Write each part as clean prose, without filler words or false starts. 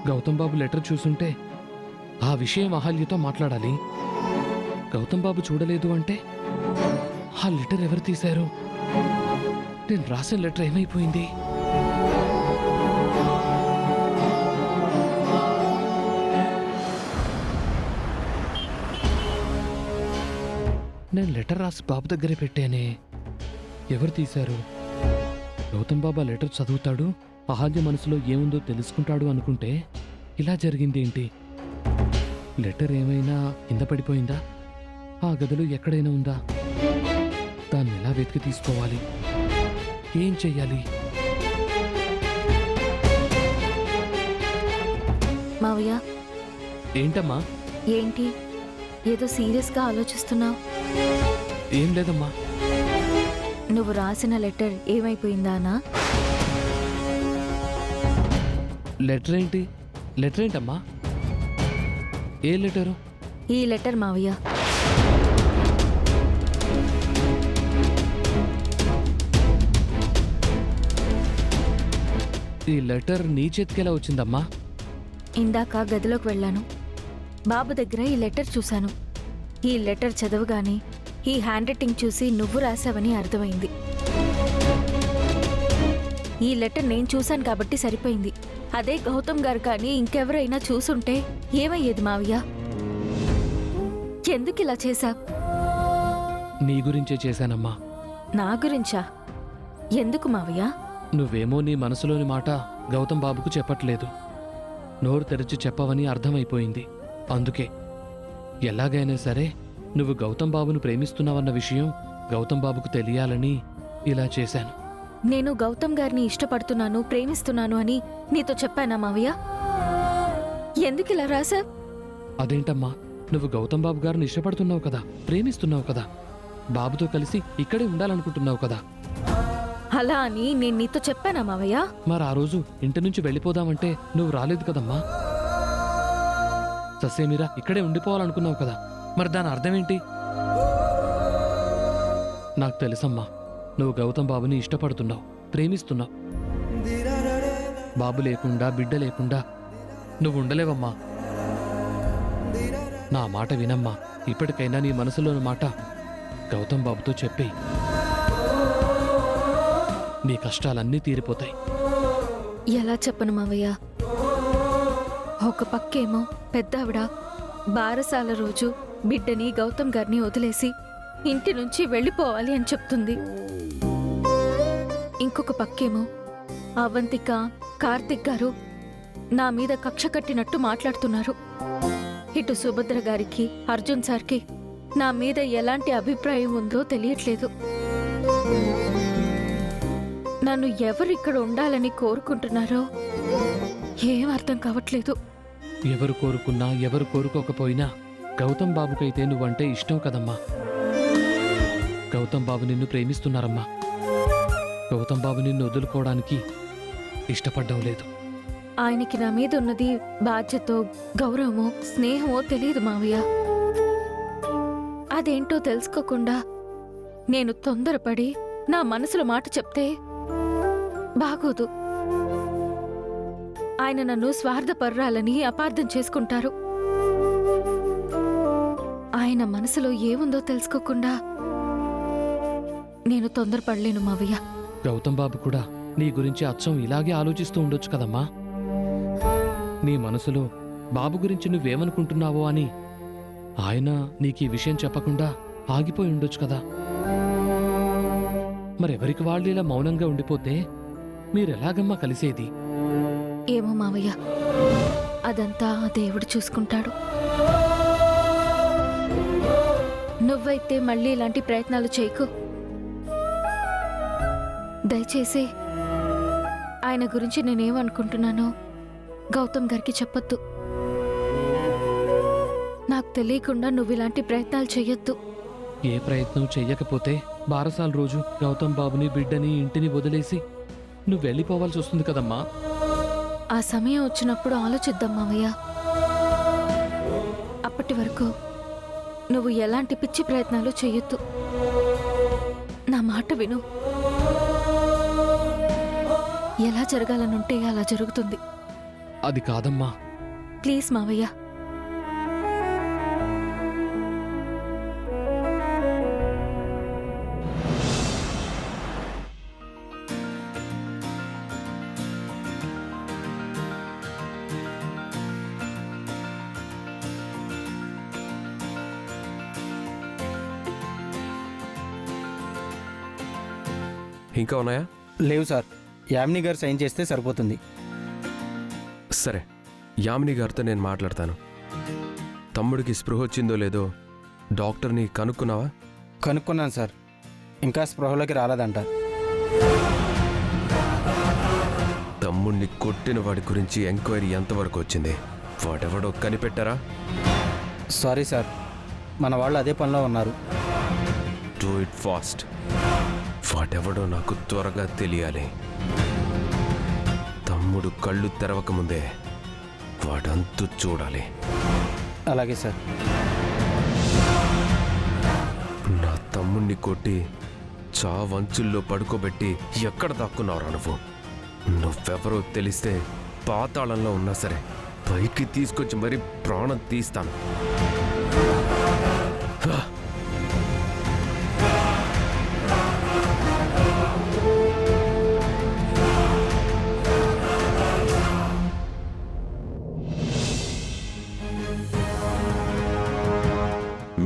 గౌతమ్ బాబు letter చూసుంటే ఆ విషయం అహల్యతో మాట్లాడాలి. గౌతమ్ బాబు చూడలేదు అంటే ఆ లెటర్ ఎవరు తీశారు? నేను రాసిన లెటర్ ఏమైపోయింది? నేను లెటర్ రాసి బాబు దగ్గరే పెట్టానే. ఎవరు తీశారు? గౌతమ్ బాబు ఆ లెటర్ చదువుతాడు, అహల్య మనసులో ఏముందో తెలుసుకుంటాడు అనుకుంటే ఇలా జరిగిందేంటి? లెటర్ ఏమైనా కింద పడిపోయిందా? ఆ గదిలో ఎక్కడైనా ఉందా? దాన్ని ఎలా వెతికి తీసుకోవాలి? ఏం చెయ్యాలి? మావయ్య, ఏంటమ్మా? ఏంటి ఏదో సీరియస్గా ఆలోచిస్తున్నావు? ఏం లేదమ్మా. నువ్వు రాసిన లెటర్ ఏమైపోయిందానా? లెటర్ ఏంటి? లెటర్ ఏంటమ్మా? ఏ లెటరు? ఈ లెటర్ మావయ్య. ఈ లెటర్ నీ చేతికి ఎలా వచ్చిందమ్మా? ఇందాక గదిలోకి వెళ్ళాను. బాబు దగ్గర ఈ లెటర్ చూశాను. ఈ లెటర్ చదవగానే ఈ హ్యాండ్ రైటింగ్ చూసి నువ్వు రాసావని అర్థమైంది. ఈ లెటర్ నేను చూశాను కాబట్టి సరిపోయింది. అదే గౌతమ్ గారు కానీ ఇంకెవరైనా చూసుంటే ఏమయ్యేది మావయ్య? ఎందుకు ఇలా చేశావ్? నీ గురించే చేశానమ్మా. నా గురించా? ఎందుకు మావయ్య? నువ్వేమో నీ మనసులోని మాట గౌతమ్ బాబుకు చెప్పట్లేదు. నోరు తెరిచి చెప్పవని అర్థమైపోయింది. అందుకే ఎలాగైనా సరే నువ్వు గౌతమ్ బాబును ప్రేమిస్తున్నావన్న విషయం గౌతమ్ బాబుకు తెలియాలని ఇలా చేశాను. నేను గౌతమ్ గారిని ఇష్టపడుతున్నాను, ప్రేమిస్తున్నాను అని నీతో చెప్పానా మావయ్య? ఎందుకు ఇలా రాశావ్? అదేంటమ్మా, నువ్వు గౌతమ్ బాబు గారిని ఇష్టపడుతున్నావు కదా, ప్రేమిస్తున్నావు కదా, బాబుతో కలిసి ఇక్కడే ఉండాలనుకుంటున్నావు కదా. అలా అని నేను నీతో చెప్పానా మావయ్య? మరి ఆ రోజు ఇంటి నుంచి వెళ్ళిపోదామంటే నువ్వు రాలేదు కదమ్మా. ససేమిరా ఇక్కడే ఉండిపోవాలనుకున్నావు కదా, మరి దాని అర్థమేంటి? నాకు తెలుసమ్మా, నువ్వు గౌతమ్ బాబుని ఇష్టపడుతున్నావు, ప్రేమిస్తున్నావు. బాబు లేకుండా, బిడ్డ లేకుండా నువ్వు ఉండలేవమ్మా. నా మాట వినమ్మా. ఇప్పటికైనా నీ మనసులోని మాట గౌతమ్ బాబుతో చెప్పేయి. నీ కష్టాలన్నీ తీరిపోతాయి. ఎలా చెప్పను మావయ్య? ఒక పక్కేమో పెద్దావిడ బారసాల రోజు బిడ్డని గౌతమ్ గారిని వదిలేసి ఇంటి నుంచి వెళ్ళిపోవాలి అని చెప్తుంది. ఇంకొక పక్కేమో అవంతిక, కార్తిక్ గారు నా మీద కక్ష కట్టినట్టు మాట్లాడుతున్నారు. ఇటు సుభద్ర గారికి, అర్జున్ సార్కి నా మీద ఎలాంటి అభిప్రాయం ఉందో తెలియట్లేదు. నన్ను ఎవరు ఇక్కడ ఉండాలని కోరుకుంటున్నారో ఏం అర్థం కావట్లేదు. ఎవరు కోరుకున్నా ఎవరు కోరుకోకపోయినా గౌతమ్ బాబుకైతే నువ్వంటే ఇష్టం కదమ్మా. గౌతమ్ బాబు నిన్ను ప్రేమిస్తున్నారమ్మా. గౌతమ్ బాబు నిన్ను వదులుకోవడానికి ఇష్టపడ్డం లేదు. ఆయనకి నా మీద ఉన్నది బాధ్యతో, గౌరవమో, స్నేహమో తెలియదు మావయ్య. అదేంటో తెలుసుకోకుండా నేను తొందరపడి నా మనసులో మాట చెప్తే బాగోదు. ఆయన నన్ను స్వార్థపర్రాలని అపార్థం చేసుకుంటారు. ఆయన మనసులో ఏముందో తెలుసుకోకుండా నేను తొందరపడలేను మావయ్య. గౌతమ్ బాబు కూడా నీ గురించి అచ్చం ఇలాగే ఆలోచిస్తూ ఉండొచ్చు కదమ్మా. నీ మనసులో బాబు గురించి నువ్వేమనుకుంటున్నావో అని ఆయన నీకు ఈ విషయం చెప్పకుండా ఆగిపోయి ఉండొచ్చు కదా. మరెవరికి వాళ్ళు ఇలా మౌనంగా ఉండిపోతే మీరెలాగమ్మా కలిసేది? ఏమో మావయ్య, అదంతా ఆ దేవుడు చూసుకుంటాడు. నువ్వైతే మళ్ళీ ఇలాంటి ప్రయత్నాలు చేయకు. దయచేసి ఆయన గురించి నేనేమనుకుంటున్నానో గౌతమ్ గారికి చెప్పొద్దు. నాకు తెలియకుండా నువ్వు ఇలాంటి ప్రయత్నాలు చెయ్యొద్దు. ఏ ప్రయత్నం చెయ్యకపోతే బారసాల రోజు గౌతమ్ బాబుని, బిడ్డని, ఇంటిని వదిలేసి నువ్వు వెళ్ళిపోవాల్సి వస్తుంది కదమ్మా. ఆ సమయం వచ్చినప్పుడు ఆలోచిద్దాం మావయ్య. అప్పటి వరకు నువ్వు ఎలాంటి పిచ్చి ప్రయత్నాలు చెయ్యొద్దు. నా మాట విను. ఎలా జరగాలనుంటే అలా జరుగుతుంది. అది కాదమ్మా. ప్లీజ్ మావయ్య. ఇంకా ఉన్నాయా? లేవు సార్, యామిని గారు సైన్ చేస్తే సరిపోతుంది. సరే, యామిని గారితో నేను మాట్లాడతాను. తమ్ముడికి స్పృహ వచ్చిందో లేదో డాక్టర్ని కనుక్కున్నావా? కనుక్కున్నాను సార్, ఇంకా స్పృహలోకి రాలేదంట. తమ్ముడిని కొట్టిన వాడి గురించి ఎంక్వైరీ ఎంతవరకు వచ్చింది? వాడెవడో కనిపెట్టారా? సారీ సార్, మన వాళ్ళు అదే పనిలో ఉన్నారు. Do it fast. వాడెవడో నాకు త్వరగా తెలియాలి. తమ్ముడు కళ్ళు తెరవకముందే వాడంతు చూడాలి. అలాగే సార్. నా తమ్ముణ్ణి కొట్టి చావంచుల్లో పడుకోబెట్టి ఎక్కడ దాక్కున్నావురా నువ్వు? నువ్వెవరో తెలిస్తే పాతాళంలో ఉన్నా సరే పైకి తీసుకొచ్చి మరీ ప్రాణం తీస్తాను.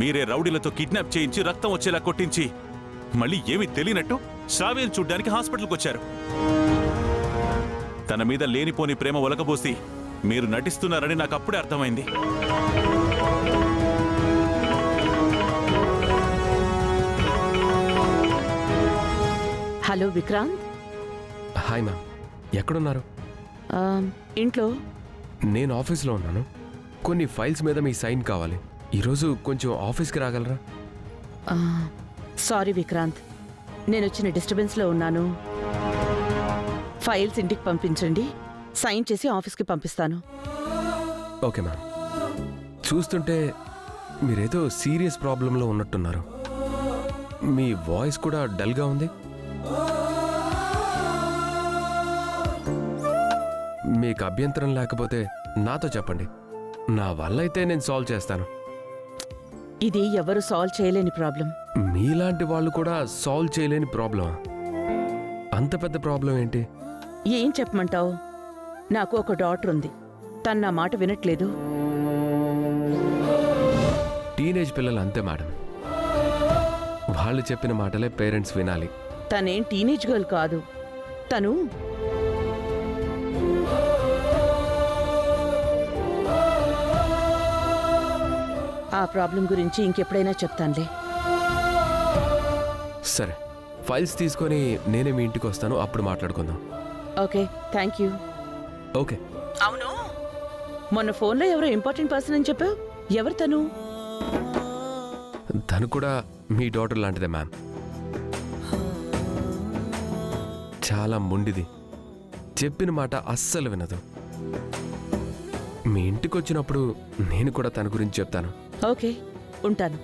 మీరే రౌడీలతో కిడ్నాప్ చేయించి రక్తం వచ్చేలా కొట్టించి మళ్ళీ ఏమీ తెలియనట్టు శ్రావ్యం చూడ్డానికి హాస్పిటల్కి వచ్చారు. తన మీద లేనిపోని ప్రేమ ఒలకబోసి మీరు నటిస్తున్నారని నాకు అప్పుడే అర్థమైంది. హలో విక్రాంత్. హాయ్ మ్యామ్, ఎక్కడున్నారు? ఇంట్లో. నేను ఆఫీస్లో ఉన్నాను. కొన్ని ఫైల్స్ మీద మీ సైన్ కావాలి. ఈరోజు కొంచెం ఆఫీస్కి రాగలరా? సారీ విక్రాంత్, నేను వచ్చిన డిస్టర్బెన్స్లో ఉన్నాను. ఫైల్స్ ఇంటికి పంపించండి, సైన్ చేసి ఆఫీస్కి పంపిస్తాను. Okay ma'am. చూస్తుంటే మీరేదో సీరియస్ ప్రాబ్లంలో ఉన్నట్టున్నారు. మీ వాయిస్ కూడా డల్గా ఉంది. మీకు అభ్యంతరం లేకపోతే నాతో చెప్పండి, నా వల్ల అయితే నేను సాల్వ్ చేస్తాను. ఇది ఎవరు సాల్వ్ చేయలేని ప్రాబ్లం. మీలాంటి వాళ్ళు కూడా సాల్వ్ చేయలేని ప్రాబ్లమా? అంత పెద్ద ప్రాబ్లం ఏంటి? ఏం చెప్పమంటావు? నాకు ఒక డాటర్ ఉంది, తను నా మాట వినట్లేదు. టీనేజ్ పిల్లలు అంతే మేడం, వాళ్ళు చెప్పిన మాటలే పేరెంట్స్ వినాలి. తనేం టీనేజ్ గర్ల్ కాదు, తను ఆ ప్రాబ్లం గురించి ఇంకెప్పుడైనా చెప్తానులే. సరే, ఫైల్స్ తీసుకొని నేనే మీ ఇంటికి వస్తాను, అప్పుడు మాట్లాడుకుందాం. Okay, thank you. ఓకే. అవును, మొన్న ఫోన్లో ఎవరో ఇంపార్టెంట్ పర్సన్ అని చెప్పావు, ఎవరు తను? తను కూడా మీ డాటర్ లాంటిదే మ్యామ్. చాలా మొండిది, చెప్పిన మాట అస్సలు వినదు. మీ ఇంటికి వచ్చినప్పుడు నేను కూడా తన గురించి చెప్తాను. ఓకే, ఉంటాను.